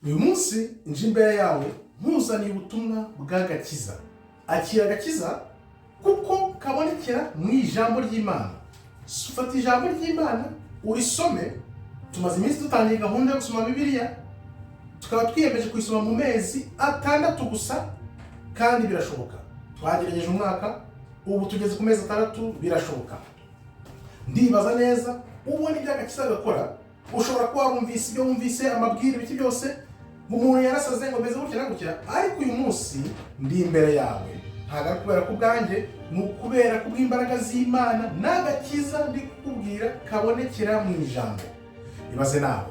uyu munsi nje imbere yawe nkuzaniye ubutumwa bw'agakiza. Akira agakiza kuko kabonekera mu ijambo ry'Imana. Ufata ijambo ry'Imana urisome. Tumaze iminsi dutangiye gahunda yo gusoma Bibiliya, tukaba twiyemeje kuyisoma mu mezi 6 gusa, kandi birashoboka. Twagerageje umwaka, ubu tugeze ku mezi 6, birashoboka. Ndibaza neza ubona ibyo agakiza gakora. Ushobora kuba warumvise ibyo wumvise, amabwire ibiki byose, umuntu yarasaze ngo meze gutya na gutya, ariko uyu munsi ndi imbere yawe ntabwo ari kubera ko ubwanjye, ni ukubera ko bw'imbaraga z'Imana n'agakiza ndi kukubwira kabonekera mu ijambo. Ibaze nawe,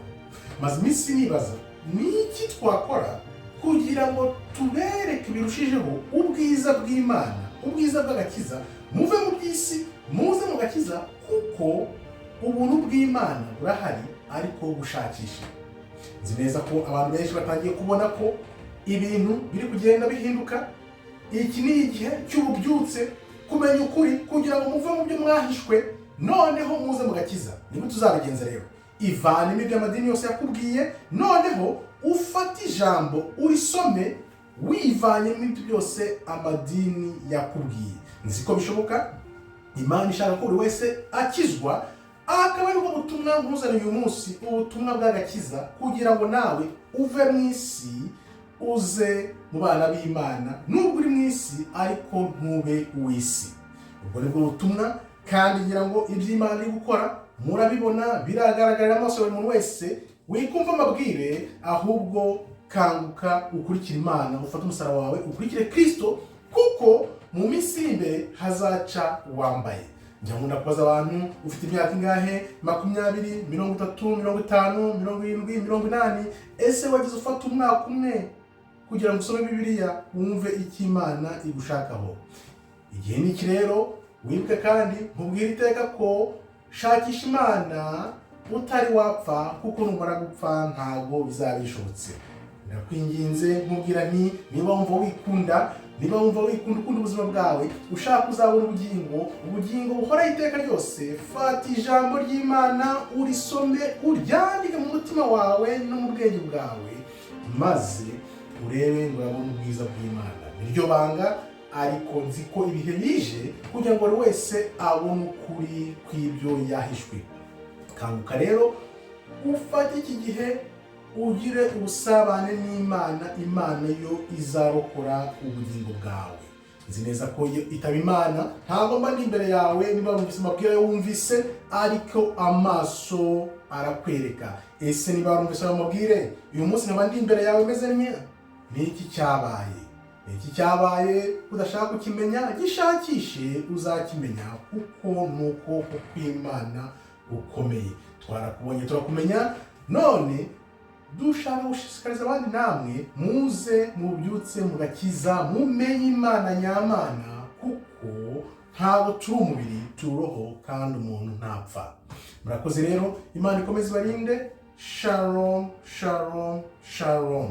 maze iminsi nibaza ni iki twakora kugira ngo tubereke birushijeho ubwiza bw'Imana, ubwiza bw'agakiza, muve mu by'isi muze mu gakiza, kuko ubuntu bw'Imana burahari ariko bushakisha. Nzi neza ko abantu benshi batangiye kubona ko ibintu biri kugenda bihinduka. Iki ni igihe cy'ububyutse, kumenya ukuri kugira ngo muve mu byo mwahishwe, noneho muze mu gakiza. Niba tuzabigenza rero, ivana ibyo amadini yose yakubwiye, noneho ufata ijambo urisome wivanye n'ibyo byose amadini yakubwiye. Nzi ko bishoboka. Imana ishaka ko buri wese akizwa, akaba ari bwo butumwa nkuzaniye uyu munsi, ubutumwa bw'agakiza, kugira ngo nawe uve mu isi uze mu bana b'Imana. Nubwo uri mu isi ariko ntube uw'isi. Ubwo ni bwo butumwa, kandi ngira ngo iby'Imana iri gukora murabibona, biragaragarira amaso buri muntu wese. Wikumva amabwire, ahubwo kanguka ukurikire Imana, ufate umusaraba wawe ukurikire Kristo, kuko mu minsi imbere hazaca wambaye. Njya nkunda kubaza abantu, ufite imyaka ingahe? 20, 30, 50, 70, 80. Ese wagize ufata umwaka umwe kugira ngo usome Bibiliya wumve icyo Imana igushakaho? Igihe ni iki rero, wibuke kandi nkubwire iteka ko shakisha Imana utari wapfa, kuko numara gupfa ntago bizaba bishobotse. Ndakwinginze nkubwira nti, niba wumva wikunda, ukunda ubuzima bwawe, ushaka kuzabona ubugingo buhoraho iteka ryose, fata ijambo ry'Imana urisome, uryandike mu mutima wawe no mu bwenge bwawe, maze urebe ngo urabona ubwiza bw'Imana. Niryo banga, ariko nzi ko ibihe bije kugira ngo buri wese abone ukuri kw'ibyo yahishwe. Kanguka rero ufate iki gihe ugire ubusabane n'Imana. Imana yo izarokora ubugingo bwawe. Nzi neza ko itaba Imana ntabwo mba ndi imbere yawe, niba wumvise amabwire wumvise, ariko amaso arakwereka. Ese niba wumvise amabwire uyu munsi nkaba ndi imbere yawe meze neza, ni iki cyabaye? Iki cyabaye udashaka kukimenya, gishakishe uzakimenya, kuko nuko kw'Imana ukomeye. Twarakubonye turakumenya, none dushaka gushishikariza abandi namwe muze mubyutse mu gakiza, mumenye Imana nyamana, kuko ntabwo turi umubiri, turi roho, kandi umuntu ntapfa. Murakoze rero, Imana ikomeze ibarinde. Shalom, shalom, shalom.